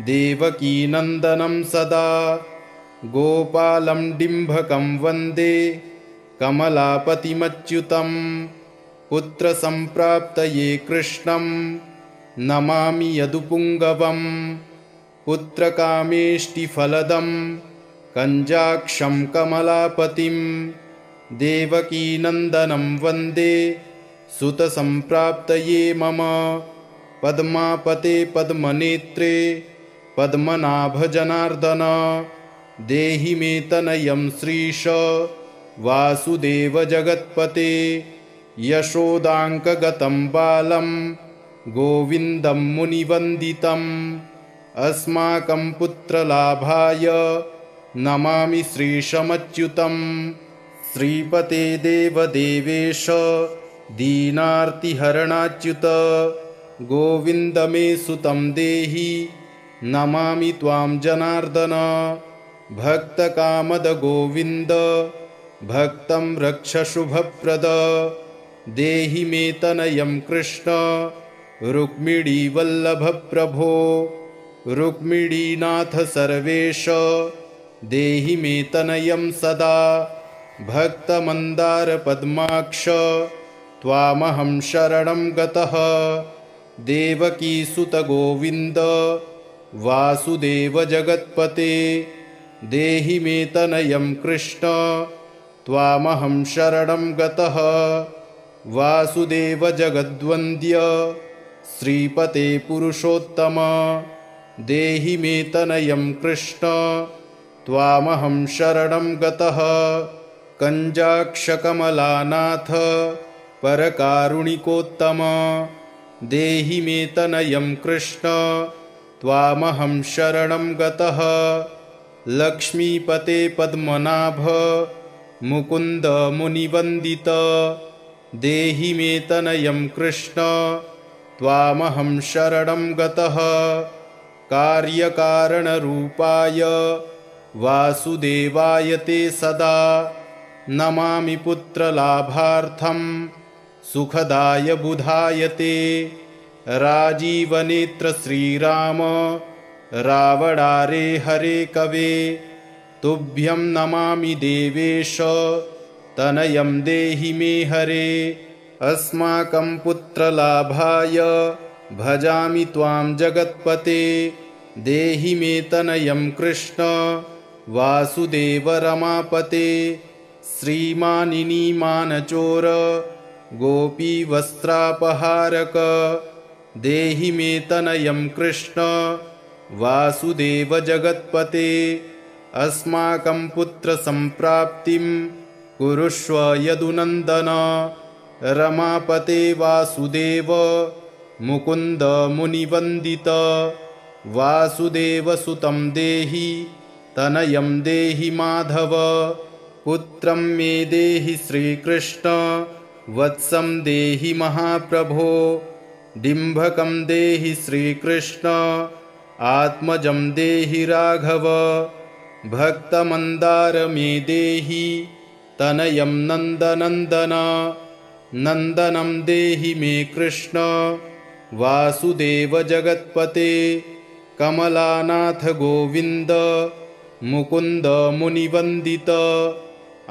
देवकीनन्दनं सदा गोपालं डिम्भकं वन्दे कमलापतिमच्युतं पुत्रसम्प्राप्तये कृष्णं नमामि यदुपुङ्गवं पुत्रकामेष्टिफलदं कञ्जाक्षं कमलापतिं देवकीनन्दनं वन्दे सुतसम्प्राप्तये मम पद्मापते पद्मनेत्रे पद्मनाभजनार्दन देहि मे तनयं श्रीश वासुदेव जगत्पते यशोदाङ्कगतं बालं गोविन्दं मुनिवन्दितम् अस्माकं पुत्रलाभाय नमामि श्रीशमच्युतं श्रीपते देवदेवेश दीनार्तिहरणाच्युत गोविन्द मे सुतं देहि नमामि त्वां जनार्दन भक्तकामद गोविन्द भक्तं रक्ष शुभप्रद देहि मे तनयं कृष्ण रुक्मिणीवल्लभप्रभो रुक्मिणीनाथ सर्वेश देहि मे तनयं सदा भक्तमन्दारपद्माक्ष त्वामहं शरणं गतः देवकीसुत गोविन्द वासुदेव जगत्पते देहि मे तनयं कृष्ण त्वामहं शरणं गतः वासुदेव जगद्वन्द्य श्रीपते पुरुषोत्तम देहि मे तनयं कृष्ण त्वामहं शरणं गतः कञ्जाक्षकमलानाथ परकारुणिकोत्तम देहि मे तनयं कृष्ण त्वामहं शरणं गतः लक्ष्मीपते पद्मनाभ मुकुन्द मुनिवन्दित देहि मे तनयं कृष्ण त्वामहं शरणं गतः कार्यकारणरूपाय वासुदेवाय ते सदा नमामि पुत्रलाभार्थं सुखदाय बुधाय ते राजीवनेत्र श्रीराम रावणारे हरे कवे तुभ्यं नमामि देवेश तनयं देहि मे हरे अस्माकं पुत्रलाभाय भजामि त्वां जगत्पते देहि मे तनयं कृष्ण वासुदेव रमापते श्रीमानिनीमानचोर गोपीवस्त्रापहारक देहि मे तनयं कृष्ण वासुदेव जगत्पते अस्माकं पुत्रसम्प्राप्तिं कुरुष्व यदुनन्दन रमापते वासुदेव मुकुन्द मुनिवन्दित वासुदेवसुतं देहि तनयं देहि माधव पुत्रं मे देहि श्रीकृष्ण वत्सं देहि महाप्रभो डिम्भकं देहि श्रीकृष्ण आत्मजं देहि राघव भक्तमन्दार मे देहि तनयं नन्दनन्दन नन्दनं देहि मे कृष्ण वासुदेव जगत्पते कमलानाथ गोविन्द मुकुन्द मुनिवन्दित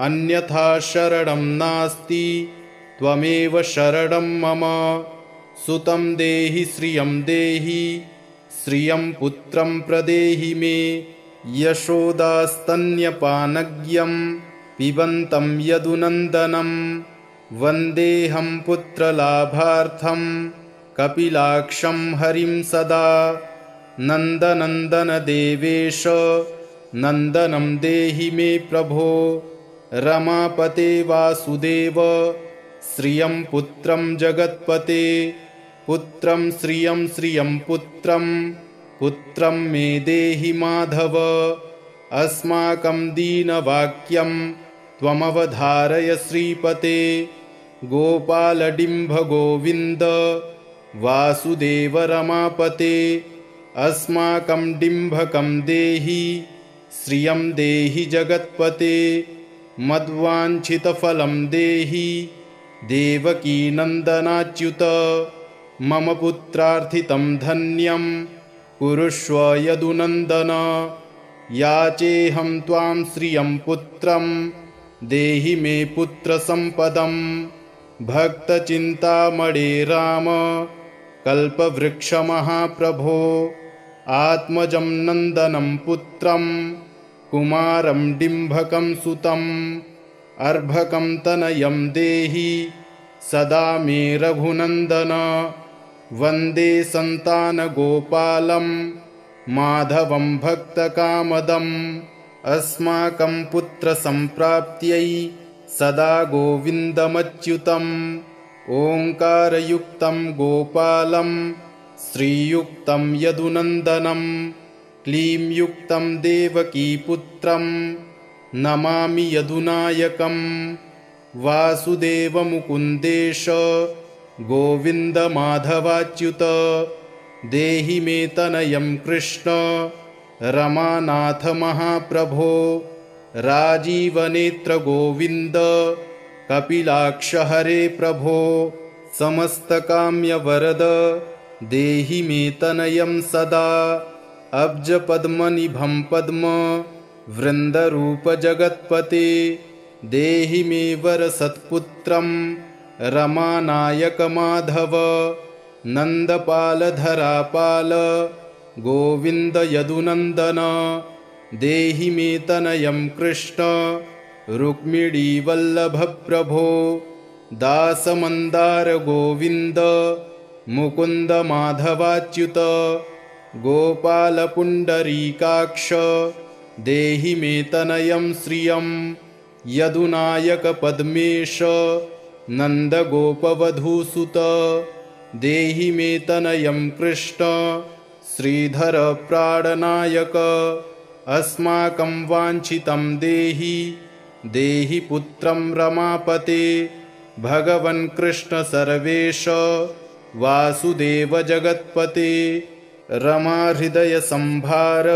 अन्यथा शरणं नास्ति त्वमेव शरणं मम सुतं देहि श्रियं पुत्रं प्रदेहि मे यशोदास्तन्यपानज्ञं पिबन्तं यदुनन्दनं वन्देऽहं पुत्रलाभार्थं कपिलाक्षं हरिं सदा नन्दनन्दन देवेश नन्दनं देहि मे प्रभो रमापते वासुदेव श्रियं पुत्रं जगत्पते पुत्रं श्रियं पुत्रं मे देहि माधव अस्माकं दीनवाक्यं त्वमवधारय श्रीपते गोपालडिम्भ गोविन्द वासुदेव रमापते अस्माकं डिम्भकं देहि श्रियं देहि जगत्पते मद्वाञ्छितफलं देहि देवकीनन्दनाच्युत मम पुत्रार्थितं धन्यं कुरुष्व यदुनन्दन याचेऽहं त्वां श्रियं पुत्रं देहि मे पुत्रसम्पदं भक्तचिन्तामणे राम कल्पवृक्षमहाप्रभो आत्मजं नन्दनं पुत्रं कुमारं डिम्भकं सुतम् अर्भकं तनयं देहि सदा मे रघुनन्दन वन्दे सन्तानगोपालं माधवं भक्तकामदम् अस्माकं पुत्रसम्प्राप्त्यै सदा गोविन्दमच्युतम् ओङ्कारयुक्तं गोपालं श्रीयुक्तं यदुनन्दनं क्लींयुक्तं देवकीपुत्रं नमामि यदुनायकं वासुदेवमुकुन्देश गोविन्दमाधवाच्युत देहि मे तनयं कृष्ण रमानाथ महाप्रभो राजीवनेत्र गोविन्द कपिलाक्ष हरे प्रभो समस्तकाम्यवरद देहि मे तनयं सदा अब्जपद्मनिभं पद्म वृन्दरूपजगत्पते देहि मे वरसत्पुत्रं रमानायकमाधव नन्दपालधरापाल गोविन्द यदुनन्दन देहि मे तनयं कृष्ण रुक्मिणीवल्लभप्रभो दासमन्दार गोविन्द मुकुन्द माधवाच्युत गोपालपुण्डरीकाक्ष देहि मे तनयं श्रियं यदुनायकपद्मेश नन्दगोपवधूसुत देहि मे तनयं कृष्ण श्रीधर प्राणनायक अस्माकं वाञ्छितं देहि देहि पुत्रं रमापते भगवन् कृष्ण सर्वेश वासुदेव जगत्पते रमाहृदय संभार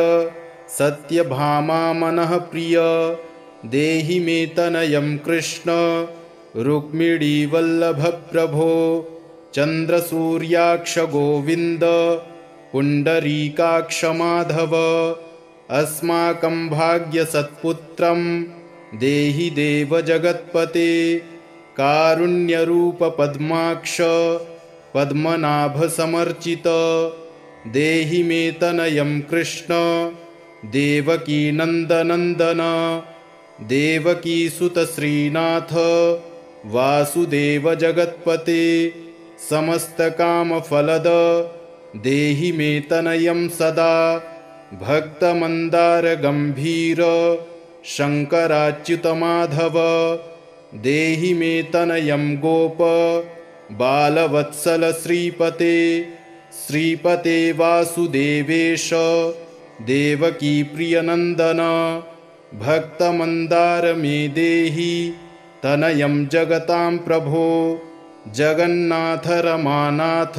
सत्यभामा मनः प्रिय देहि मे तनयं कृष्ण रुक्मिणीवल्लभप्रभो चन्द्रसूर्याक्ष गोविन्द पुण्डरीकाक्ष माधव अस्माकं भाग्यसत्पुत्रं देहि देव जगत्पते कारुण्यरूप पद्माक्ष पद्मनाभसमर्चित देहि मे तनयं कृष्ण देवकीनन्दनन्दन देवकीसुत श्रीनाथ वासुदेव जगत्पते समस्तकामफलद देहि मे तनयं सदा भक्तमन्दार गम्भीर शङ्कराच्युतमाधव देहि मे तनयं गोप बालवत्सल श्रीपते श्रीपते वासुदेवेश देवकी प्रियनन्दन भक्तमन्दार मे देहि तनयं जगतां प्रभो जगन्नाथ रमानाथ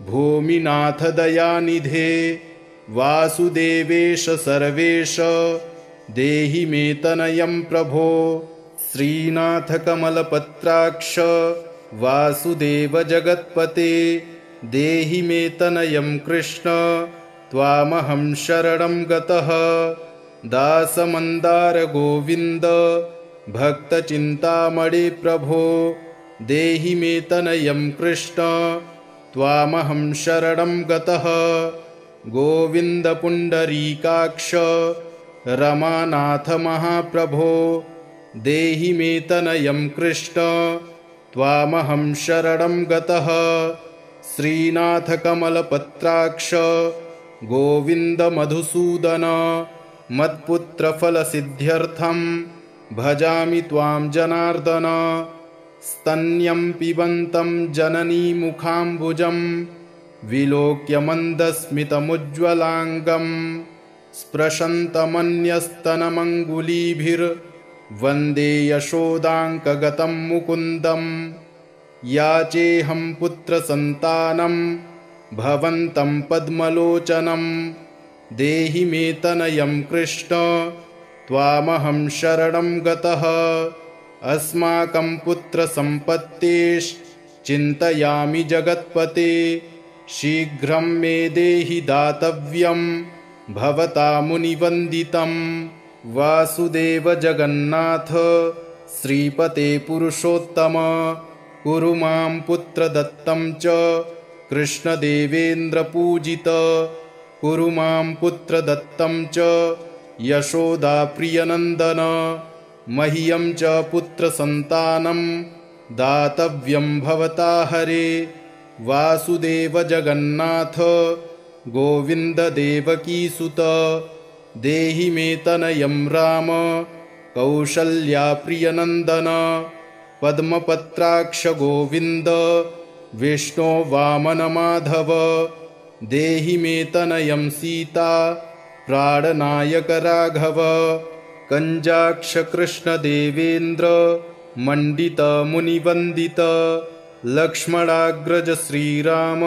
भूमिनाथ दयानिधे वासुदेवेश सर्वेश देहि मे तनयं प्रभो श्रीनाथ कमलपत्राक्ष वासुदेव जगत्पते देहि मे तनयं कृष्ण त्वामहं शरणं गतः दासमन्दार गोविन्द भक्तचिन्तामणे प्रभो देहि मे तनयं कृष्ण त्वामहं शरणं गतः गोविन्द पुण्डरीकाक्ष रमानाथ महाप्रभो देहि मे तनयं कृष्ण त्वामहं शरणं गतः श्रीनाथ कमलपत्राक्ष गोविन्द मधुसूदन मत्पुत्रफलसिद्ध्यर्थं भजामि त्वां जनार्दन स्तन्यं पिबन्तं जननीमुखाम्बुजं विलोक्य मन्दस्मितमुज्ज्वलाङ्गं स्पृशन्तमन्यस्तनमङ्गुलीभिर्वन्दे यशोदाङ्कगतं मुकुन्दम् याचेऽहं पुत्रसन्तानं भवन्तं पद्मलोचनं देहि मे तनयं कृष्ण त्वामहं शरणं गतः अस्माकं पुत्रसम्पत्तेश्चिन्तयामि जगत्पते शीघ्रं मे देहि दातव्यं भवता मुनिवन्दितं वासुदेव जगन्नाथ श्रीपते पुरुषोत्तम कुरु मां पुत्रदत्तं च कृष्णदेवेन्द्रपूजित कुरु मां पुत्रदत्तं च यशोदाप्रियनन्दन मह्यं च पुत्रसन्तानं दातव्यं भवता हरे वासुदेव जगन्नाथ गोविन्द देवकीसुत देहि मे तनयं राम कौसल्याप्रियनन्दन पद्मपत्राक्ष गोविन्द विष्णो वामन माधव देहि मे तनयं सीता प्राणनायक राघव कञ्जाक्ष कृष्णदेवेन्द्र मण्डित मुनिवन्दित लक्ष्मणाग्रज श्रीराम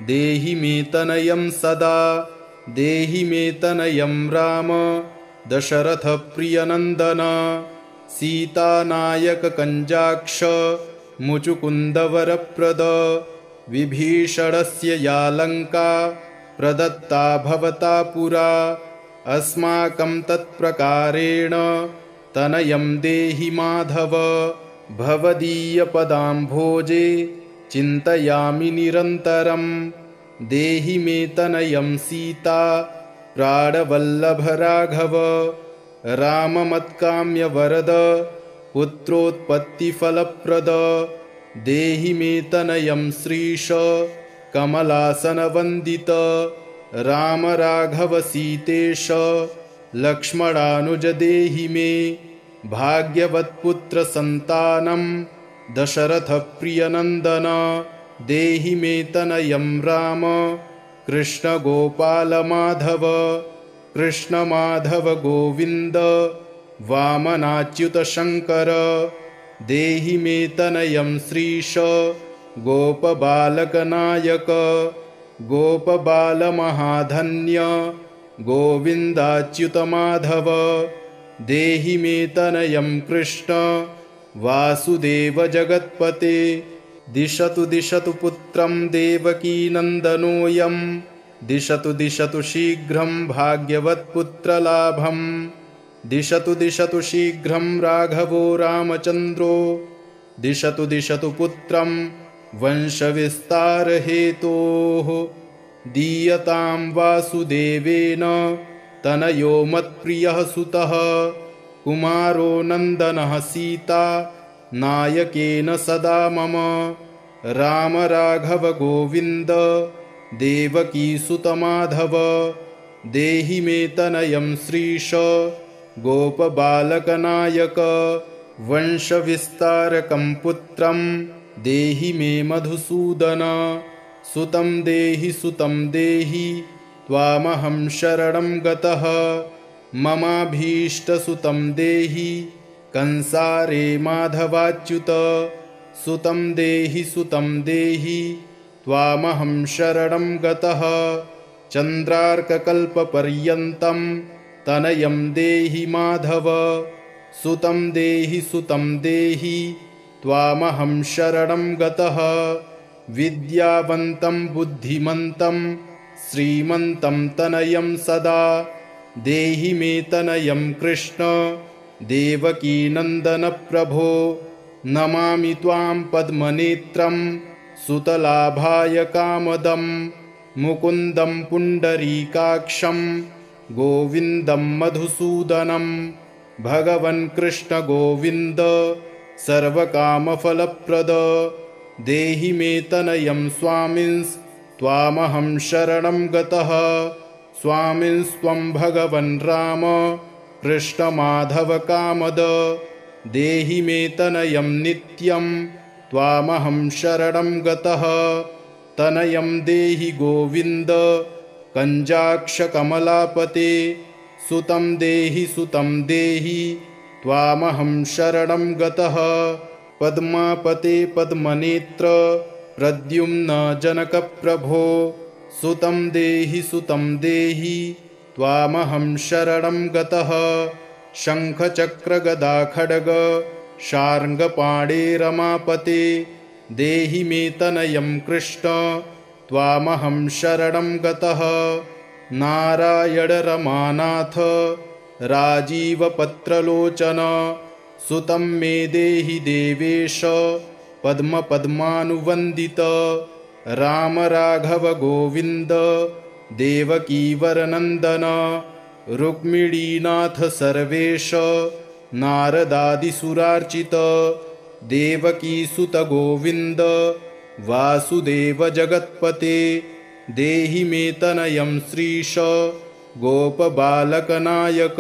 देहि मे तनयं सदा देहि मे तनयं राम दशरथ प्रियनन्दन सीतानायक कञ्जाक्ष मुचुकुन्दवरप्रद विभीषणस्य या लङ्का प्रदत्ता भवता पुरा अस्माकं तत्प्रकारेण तनयं देहि माधव भवदीयपदाम्भोजे चिन्तयामि निरन्तरं देहि मे तनयं सीता प्राणवल्लभ राघव राममत्काम्यवरद पुत्रोत्पत्तिफलप्रद देहि मे तनयं श्रीश कमलासनवन्दित राम राघव सीतेश लक्ष्मणानुज देहि मे भाग्यवत्पुत्रसन्तानं दशरथ प्रियनन्दन देहि मे तनयं राम कृष्ण गोपाल माधव कृष्ण माधव गोविन्द वामनाच्युत शङ्कर देहि मे तनयं श्रीश गोपबालकनायक गोपबालमहाधन्य गोविन्दाच्युत माधव देहि मे तनयं कृष्ण वासुदेव जगत्पते दिशतु दिशतु पुत्रं देवकीनन्दनोऽयं दिशतु दिशतु शीघ्रं भाग्यवत्पुत्रलाभं दिशतु दिशतु शीघ्रं राघवो रामचन्द्रो दिशतु दिशतु पुत्रं वंशविस्तारहेतोः दीयतां वासुदेवेन तनयो मत्प्रियः सुतः कुमारो नन्दनः सीता नायकेन सदा मम राम राघव गोविन्द देवकीसुत माधव देहि मे तनयं श्रीश गोपबालकनायक वंशविस्तारकं पुत्रं देहि मे मधुसूदन सुतं देहि त्वामहं शरणं गतः ममाभीष्टसुतं देहि कंसारे माधवाच्युत सुतं देहि त्वामहं शरणं गतः चन्द्रार्ककल्पपर्यन्तं तनयं देहि माधव सुतं देहि त्वामहं शरणं गतः विद्यावन्तं बुद्धिमन्तं श्रीमन्तं तनयं सदा देहि मे तनयं कृष्ण देवकीनन्दन प्रभो नमामि त्वां पद्मनेत्रं सुतलाभाय कामदं मुकुन्दं पुण्डरीकाक्षं गोविन्दं मधुसूदनं भगवन् कृष्ण गोविन्द सर्वकामफलप्रद देहि मे तनयं स्वामिंस्त्वामहं शरणं गतः स्वामिंस्त्वं भगवन् राम कृष्णमाधव कामद देहि मे तनयं नित्यं त्वामहं शरणं गतः तनयं देहि गोविन्द कञ्जाक्षकमलापते सुतं देहि त्वामहं शरणं गतः पद्मापते पद्मनेत्र प्रद्युम्न जनकप्रभो सुतं देहि त्वामहं शरणं गतः शङ्खचक्रगदाखड्ग शार्ङ्गपाणे रमापते देहि मे तनयं कृष्ण त्वामहं शरणं गतः नारायण रमानाथ राजीवपत्रलोचन सुतं मे देहि देवेश पद्मपद्मानुवन्दित राम राघव गोविन्द देवकीवरनन्दन रुक्मिणीनाथ सर्वेश नारदादिसुरार्चित देवकीसुत गोविन्द वासुदेव जगत्पते देहि मे तनयं श्रीश गोपबालकनायक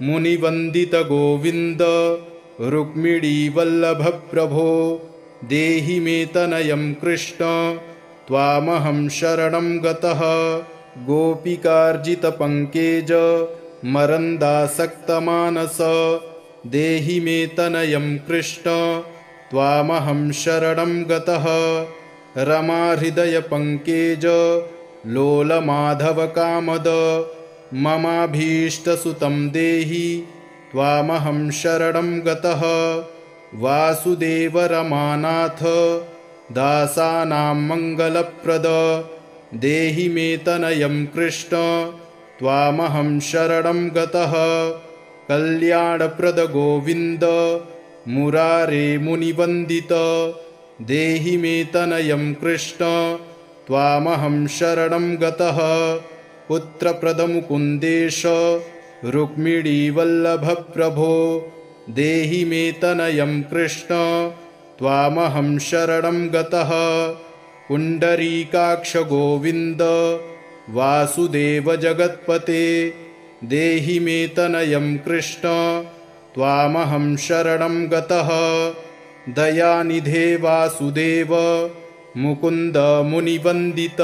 मुनिवन्दित गोविन्द रुक्मिणीवल्लभप्रभो देहि मे तनयं कृष्ण त्वामहं शरणं गतः गोपिकार्जितपङ्केज मरन्दासक्तमानस देहि मे तनयं कृष्ण त्वामहं शरणं गतः रमाहृदयपङ्केज लोलमाधवकामद ममाभीष्टसुतं देहि त्वामहं शरणं गतः वासुदेव रमानाथ दासानां मङ्गलप्रद देहि मे तनयं कृष्ण त्वामहं शरणं गतः कल्याणप्रद गोविन्द मुरारे मुनिवन्दित देहि मे तनयं कृष्ण त्वामहं शरणं गतः पुत्रप्रद मुकुन्देश रुक्मिणीवल्लभप्रभो देहि मे तनयं कृष्ण त्वामहं शरणं गतः पुण्डरीकाक्ष गोविन्द वासुदेव जगत्पते देहि मे तनयं कृष्ण त्वामहं शरणं गतः दयानिधे वासुदेव मुकुन्द मुनिवन्दित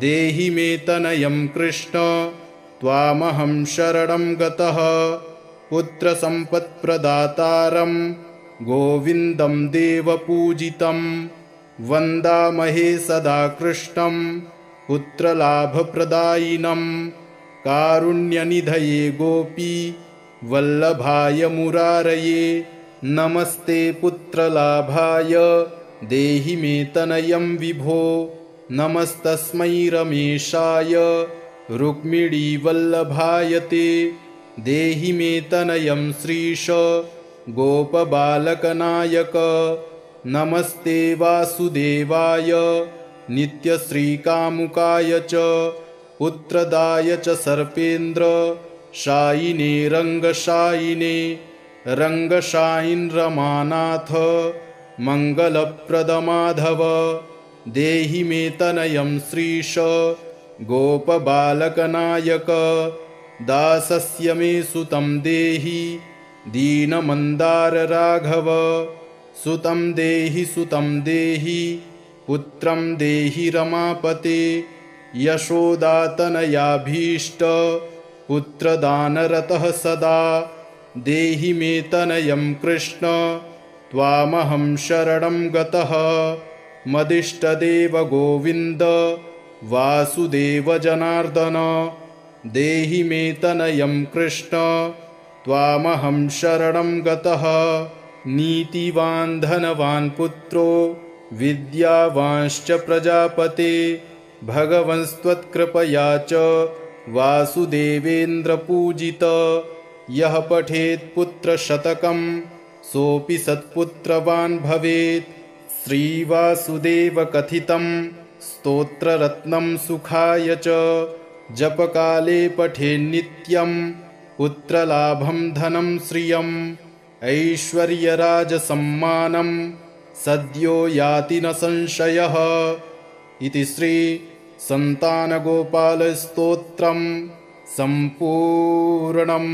देहि मे तनयं कृष्ण त्वामहं शरणं गतः पुत्रसम्पत्प्रदातारं गोविन्दं देवपूजितं वन्दामहे सदा कृष्णं पुत्रलाभप्रदायिनं कारुण्यनिधये गोपी वल्लभाय मुरारये नमस्ते पुत्रलाभाय देहि मे तनयं विभो नमस्तस्मै रमेशाय रुक्मिणीवल्लभाय ते देहि मे तनयं श्रीश गोपबालकनायक नमस्ते वासुदेवाय नित्यश्रीकामुकाय च पुत्रदाय च सर्पेन्द्र शायिने रङ्गशायिने रङ्गशायिन् रमानाथ मङ्गलप्रदमाधव देहि मे तनयं श्रीश गोपबालकनायक दासस्य मे सुतं देहि दीनमन्दार राघव सुतं देहि पुत्रं देहि रमापते यशोदातनयाभीष्ट पुत्रदानरतः सदा देहि मे तनयं कृष्ण त्वामहं शरणं गतः मदिष्टदेव गोविन्द वासुदेव जनार्दन देहि मे तनयं कृष्ण त्वामहं शरणं गतः नीतिवान् धनवान् पुत्रो विद्यावांश्च प्रजापते भगवंस्त्वत्कृपया च वासुदेवेन्द्रपूजित यः पठेत् पुत्रशतकं सोऽपि सत्पुत्रवान् भवेत् श्रीवासुदेवकथितं स्तोत्ररत्नं सुखाय च जपकाले पठेन्नित्यं पुत्रलाभं धनं श्रियम् ऐश्वर्यराजसम्मानं सद्यो याति न संशयः इति श्री संतानगोपालस्तोत्रं सम्पूर्णम्।